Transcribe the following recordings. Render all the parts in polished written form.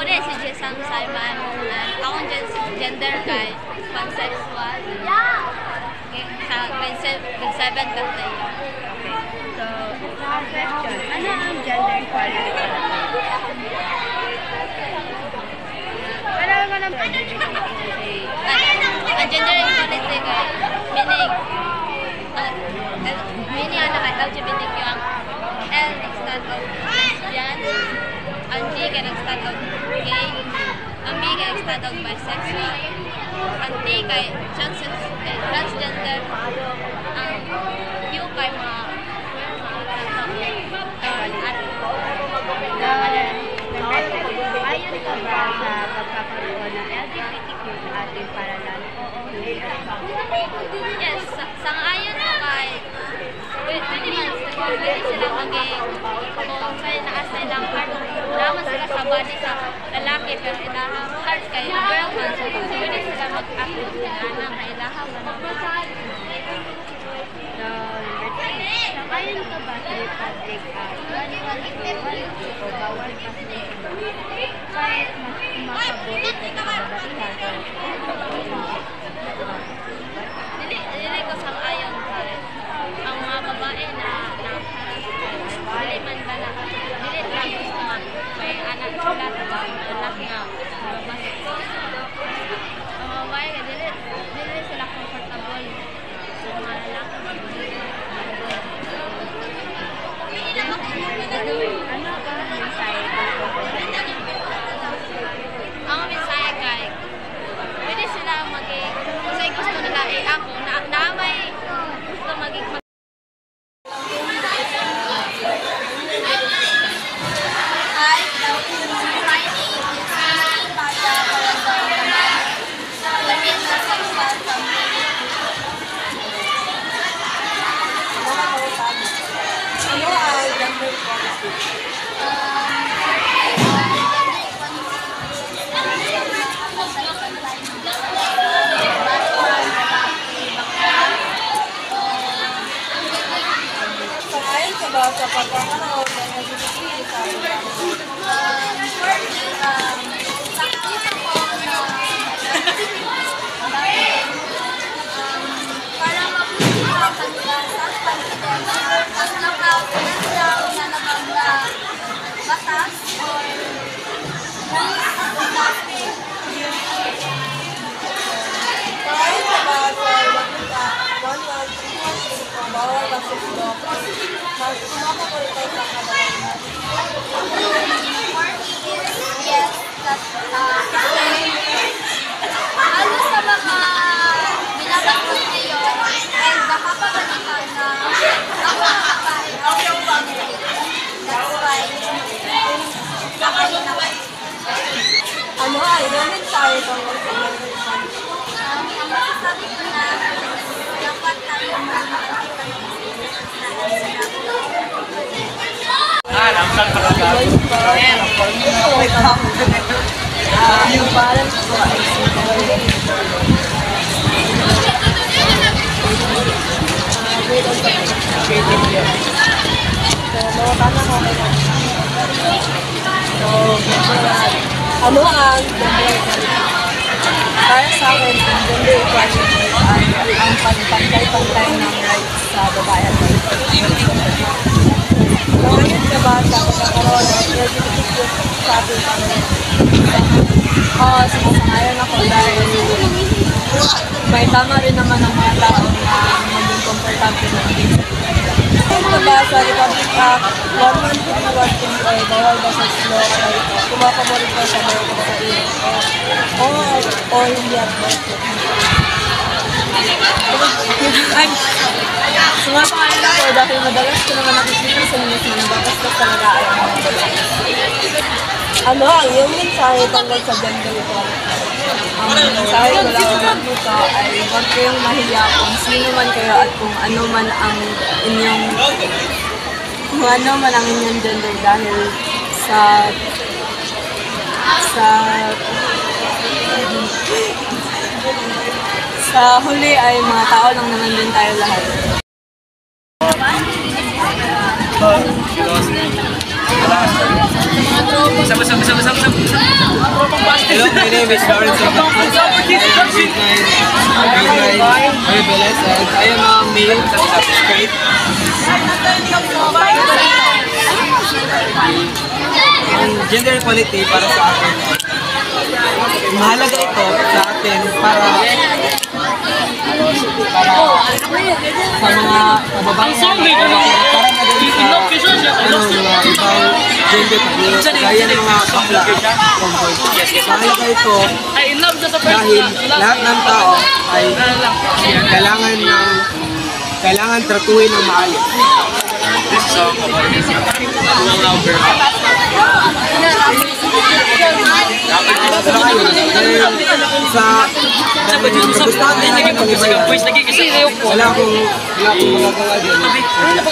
Dili si Jisang Simon. Akong gender kay pansexual. Sa grade 7 ka tayo. Okay. So, question. Ano ang gender equality para sa'yo? Parang ka ng LGBTQA. Ang gender equality kay meaning ano kay LGBTQ ang L nag-stand of lesbian, ang G kay nag-stand of gay, ang B kay nag-stand of bisexual, ang T kay transgender, ang Q kay mga ayon ka ba sa pagkakaroon ng LGBTQ sa ating paralan? Yes, sang-ayon ko kay pwede silang maging kung kaya naasa ilang heart naman sila sa body sa lalaki pero ilahang heart kay girl man so pwede sila mag-active sila na kailahang So, number 3. Sang-ayon ka ba sa Republic Act 1121 o bawal pa sa kahit makabot sa kababaihan? Dili ko sang-ayon kay ang mga babae na dili man ba na dili lang gusto nga may anak sila sa lalaki nga babae. Ang mga babae dili sila comfortable sa mga lalaki. Ano ang mensahe ko? Ang mensahe kay pwede sila maging kasi gusto nila ako na may gusto maging sa pagkakaroon ng LGBT sa para mapili ang kanila sa pagkakaroon ang nakaw na nabangga batas or kahit sa bawal makita 1-1-3-1 bawal kasi sila kumakakulitay sa kadalanan. Yes, halos sa mga binabanggit ngayon ay nakapagalitan na ako nakakain ang family. That's why Ano ay, ganun tayo pang ang masasabi ko na dapat tayo Langsung terlalu. yung parang ko ay ano ang para sa akin, gender equality ay ang pagpantay-pantay ng rights sa babae at babae. Ngayon ka ba sa pagkakaroon ng LGBTQ sa ating pamilya? Oo, sumasangayon ako dahil may tama rin naman ang mga tao na maging komportable ng dito. Ngayon ka ba sa Republic Act 1121 ay bawal ba sa law ay kumakamulit pa sa mga kapatid? Oo, hindi at ba? Sumasangayon ako dahil madalas ko naman nakikita sa news na nababastos talaga ay mga babae. Ano ang iyong mensahe tungkol sa gender equality? Ang mensahe ko lang dito ay huwag kayong mahiya kung sino man kayo at kung ano man ang inyong gender dahil sa huli ay mga tao lang naman din tayo lahat. Sama-sama. Hello, my name is Lawrence Robertson. I am grade 9 Beles, and I am a male straight. Ang gender equality para sa akin, mahalaga ito sa atin para sa mga kababaihan, para na din sa mga ibang gender gaya ng mga bakla, tomboy. Mahalaga ito dahil lahat ng tao ay kailangan tratuhin ng maayos. This song about wala akong magagawa din.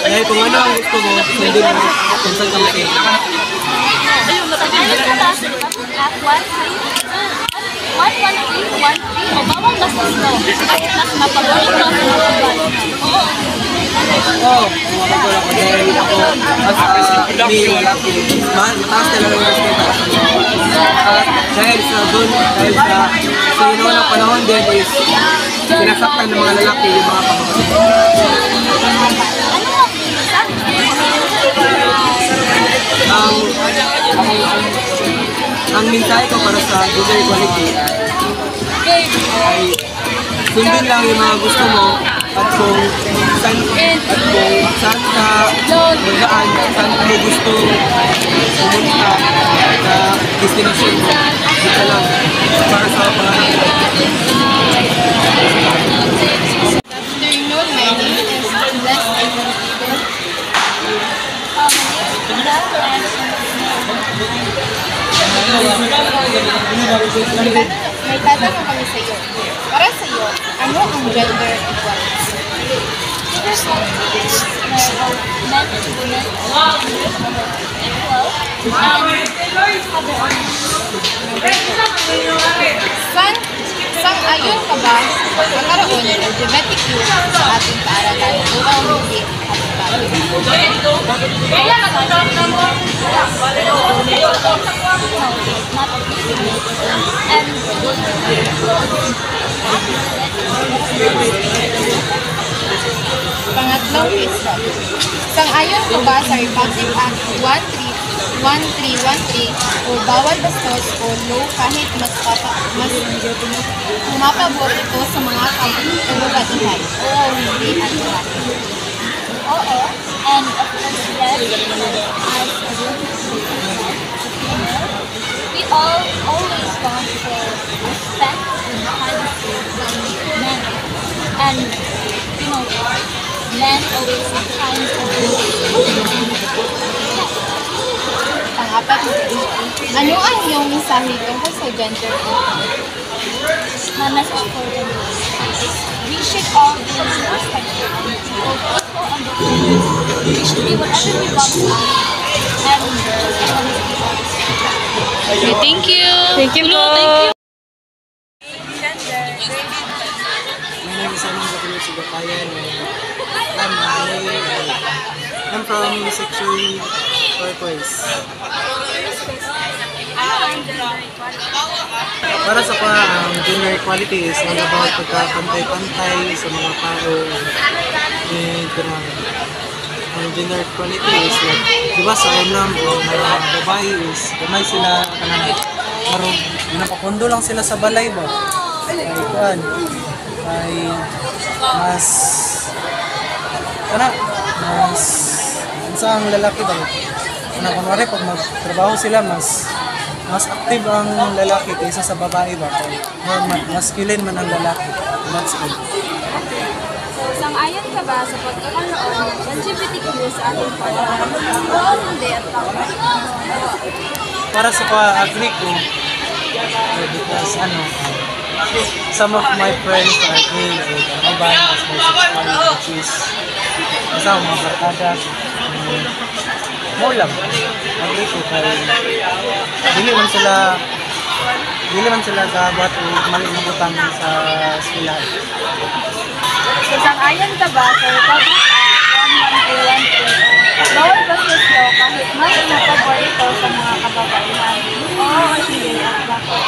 Dahil kung ano ang gusto mo, hindi mo kung saan ka makita. Bawang bastos to. Mas mapaborin to sa mga babae. Oo, mapagwala ko dahil ako as male lalaki, mataas talaga yung respeto ako sa mga. At dahil sa inaw ng panahon din is sinasaktan ng mga lalaki yung mga ang mensahe ko para sa gender equality ay sundin lang yung mga gusto mo at kung saan ka magaan, saan mo gusto pumunta na destination mo, dito lang para sa pangarap. Afternoon, my name is Celeste. May tatanong kami sa iyo. Para sa iyo, ano ang gender equality? Sang-ayon ka ba magkaroon ng LGBTQ sa ating paaralan o hindi Pangatlong question. Sang-ayon ka ba sa Republic Act 1313 o bawal bastos o law kahit mas pumapabor ito sa mga kababaihan o hindi at lahat? Oo. And of course, yes, as a woman, we all always want for respect and privacy from men. And, you know, men always sometimes Pangapat, ano ang iyong mensahe tungkol sa gender equality? my message for them is we should all be respectful and equal opportunities. We should be whatever we want to be. And Okay, thank you. Thank you po. My name is Anong Gatulog Sigapayan. I'm from section turquoise. Para sa ang gender equality is all about pagkapantay-pantay sa mga tao. And ang gender equality is like, di ba sa Islam o mga babae is gamay sila marong napapundo lang sila sa balay ba? Ay mas ang lalaki daw. Kunwari pag magtrabaho sila mas active ang lalaki kaysa sa babae ba? Masculine man ang lalaki. That's good. So, sang-ayon ka ba sa pagkakaroon ng LGBTQ sa ating paaralan? Oo, hindi at bakit? Para sa agree ko because some of my friends are gay and mabay as my sexuality which is kasama mga barkada mo lang agree ko kay dili man sila gabat o malimutan sa eskwelahan. So, sang-ayon ka ba sa Republic Act 1121 bawal bastos law kahit mas mapabor ito sa mga kababaihan? Oo, hindi at bakit?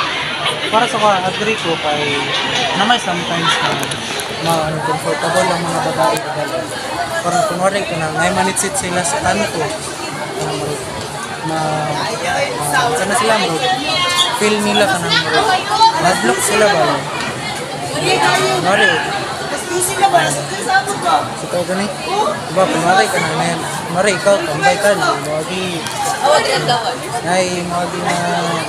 para sa ko, agree ko kay na may sometimes na uncomfortable ang mga babae kadalo. Parang kunwari ka na, ngay manitsit sila sa kanto. Sana sila mo, feel nila ka ng nadlock sila ba? Kunwari, ikaw gani? Diba, kunwari ka na ngayon. Kunwari, ikaw, tambay ka na. Ay, mawagi na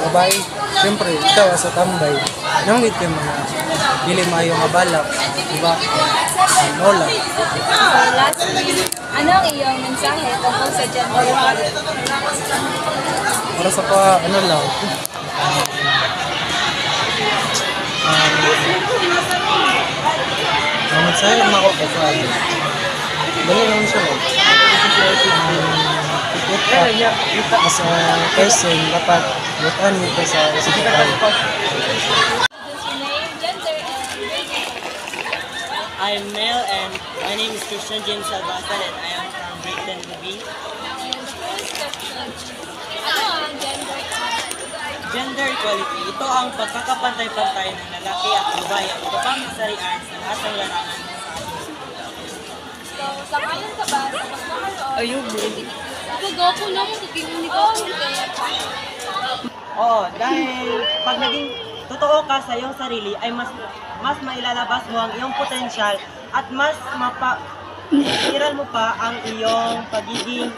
babae. Siyempre, ikaw sa tambay. Nangit yung mga dili mayo nga balak. Diba? Wala. Lastly, ano ang iyong mensahe tungkol sa gender equality? Para sa pa, ano lang. Mensahe naman ako kasi dali naman siya mo. As a person, dapat butaan mo ka sa hospital. I'm male and my name is Christian James Salvatan and I am from Britain, Lubin. Gender equality, ito ang pagkakapantay-pantay ng lalaki at babae at iba pang kasarian sa lahat ng larangan sa ating. So, sangayon ka ba sa magkakaroon? Ayun, Gagapo na mo, titignan ni ko. Oo, dahil pag naging totoo ka sa iyong sarili ay mas mailalabas mo ang iyong potensyal at mas iral mo pa ang iyong pagiging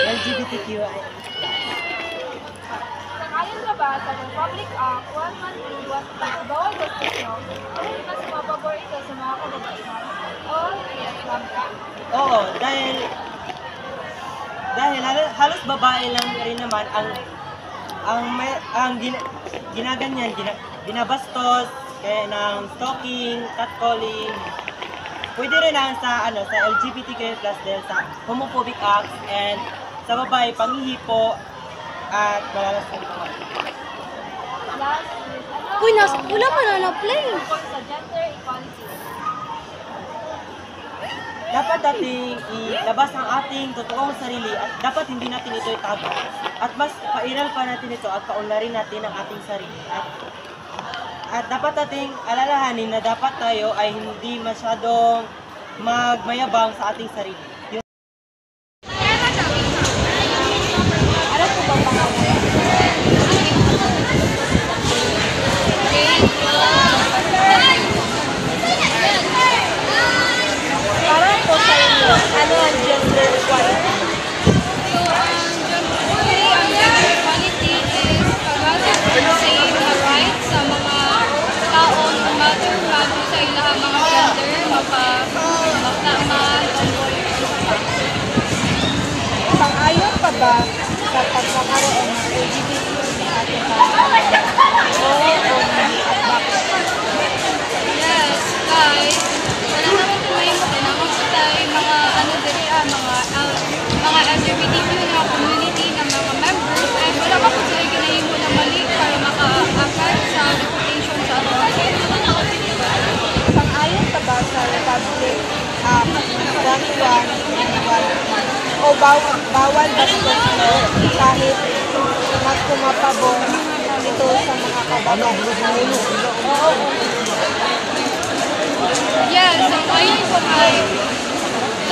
LGBTQI. Sangayon ka ba sa Republic Act 112 bawal restriction kung mas mapabor ito sa mga kababaihan o Islam ka? Oo, dahil halos babae lang rin naman ang ginaganyan, binabastos kaya ng stalking, catcalling. Pwede rin lang sa LGBTQ+ dahil sa homophobic acts and sa babae panghihipo at malalasang ito. Lastly, ano Uy, wala pa na play. tungkol sa gender equality? Dapat nating ilabas ang ating totoong sarili at dapat hindi natin ito itago. At mas pairal pa natin ito at paunlarin natin ang ating sarili. At dapat nating alalahanin na dapat tayo ay hindi masyadong magmayabang sa ating sarili. Ano po bang pangalan? Para po sa inyo, ano ang gender equality? Ang gender equality is pag-agat sa same na rights sa mga taon no matter bago sa ilang mga gender, mapaglaman, tomboy, Sang-ayon pa ba sa pagkakaroon ng LGBT sa ating bansa? Oo o hindi at bakit? yes, guys. Wala naman tumayin mo na magpatay mga mga LGBTQ na community ng mga members and wala pa po sila ginahimo na mali para maka-affect sa reputation sa ating Sang-ayon pa ba sa Republic Act 112 o bawal bastos mo kahit mas pumapabor ito sa mga kababaihan? Oo. yes, so ngayon po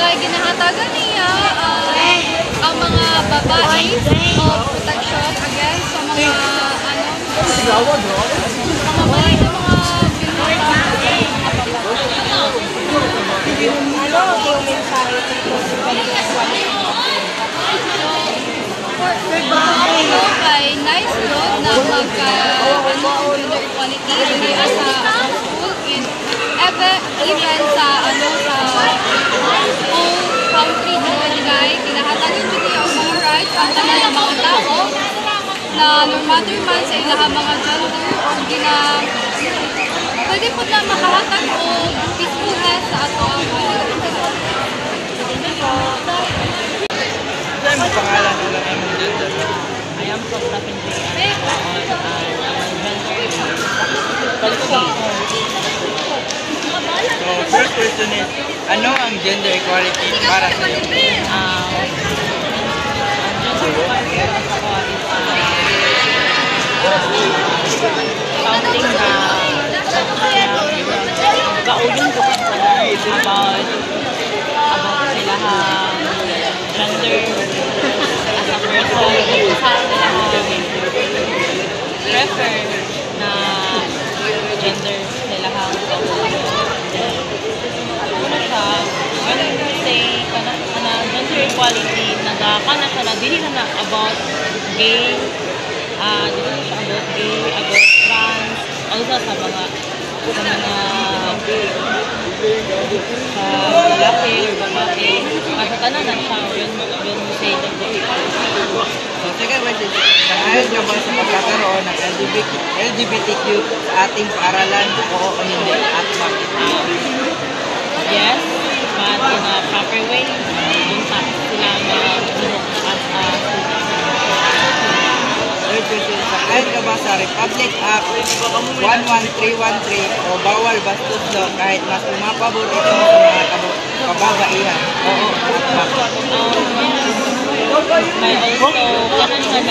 ay ginahatagan niya ang mga babae o protection against sa mga mga mali na mga Ano ang iyong mensahe tungkol sa gender equality? ay nice doon na gender equality hindi sa school even sa whole country doon guys kinahatagan dito yung mga rights ang tanan ng mga tao na no matter man sa ilang mga gender o pwede po na makahatag o peacefulness sa ato ang Ano ang pangalan ng aming gender? I am from Tapinjay. So, first question is, ano ang gender equality para sa iyo? gender as a person, kung saan nila prefer na gender nila hang una siya, when we say gender equality, nagkakana siya na dili na about gay, dili na siya about gay, about trans, also sa mga lalaki or babae, sa tanan na siya when we say gender equality. So, second question, sangayon ka ba sa pagkakaroon ng LGBTQ sa ating paaralan o hindi at bakit? Yes, but in a proper way, yung sa sila mag-look as a student. Third question, sangayon ka ba sa Republic Act 11313 o bawal bastos daw kahit mas umapabor ito sa mga kababaihan? Oo at bakit? May also, kanan nga na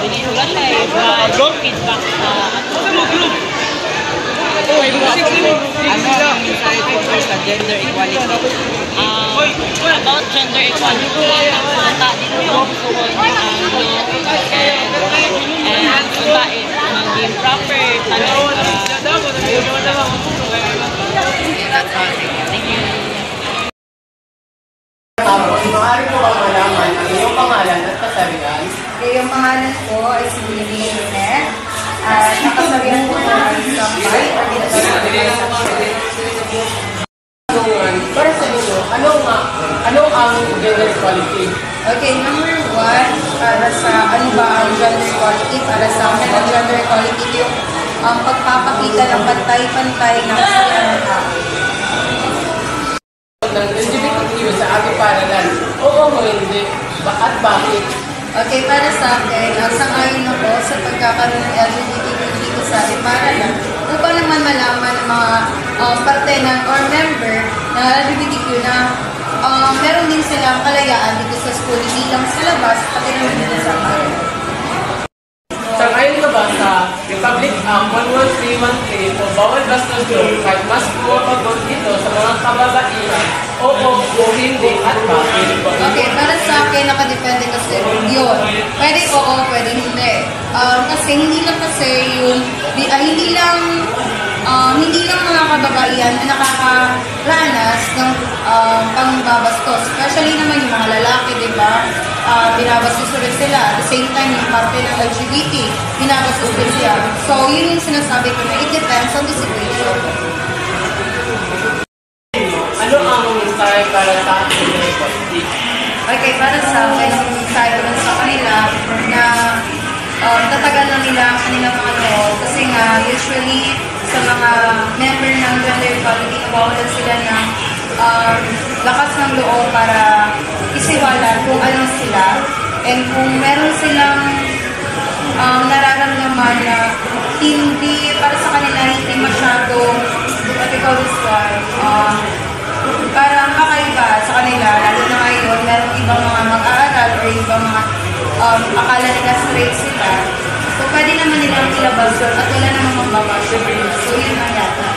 binisula siya provide feedback sa ano ang mensahe tungkol sa gender equality? about gender equality, mata dito yung suwon ang law and babae maging proper tanong thank you. Maaari ko bang malaman ang iyong pangalan at kasarian? Yung pangalan ko ay si Lily Lynette. Nakasarihan ko na ang Sampay o ginagawa sa Para sa inyo, ano ang gender equality? Okay, number 1, para sa ano ba ang gender equality? Para sa akin, ang gender equality yung pagpapakita ng pantay-pantay ng kanyang tao. Ng LGBTQ sa ating paaralan, oo o hindi, at bakit? Okay, para sa akin, sang-ayon ako sa pagkakaroon ng LGBTQ dito sa ating paaralan. Upang naman malaman ng mga parte ng or member ng LGBTQ na meron din silang kalayaan dito sa school, hindi lang sa labas, pati naman dito sa paaralan. Sang-ayon ka ba sa Republic Act 11313 o bawal bastos daw kahit mas pumapagod dito sa mga kababaihan? Oo o hindi at bakit? Okay, para sa akin, nakadepende kasi yun. Pwede oo, pwede hindi. Kasi hindi lang kasi yung, hindi lang mga kababaihan na nakakaranas ng pangbabastos. Especially naman yung mga lalaki, di ba? Binabastos rin sila. At the same time, yung parte ng LGBT, binabastos din siya. So, yun yung sinasabi ko na it depends on the situation. Ano ang mensahe para sa gender equality? Okay, para sa akin, ang mensahe ko lang sa kanila na tatagal lang nila ang kanilang mga loob. Kasi nga, usually, sa mga member ng gender equality, nawawalan sila ng lakas ng loob para isiwalan kung ano sila. And kung meron silang nararamdaman na hindi, para sa kanila, hindi masyadong, what they call this one, parang kakaiba sa kanila, lalo na ngayon, meron ibang mga mag-aaral or ibang mga akala nila straight sila. So, pwede naman nilang ilabas yun at wala namang magbabasyo. So, yun ang yata.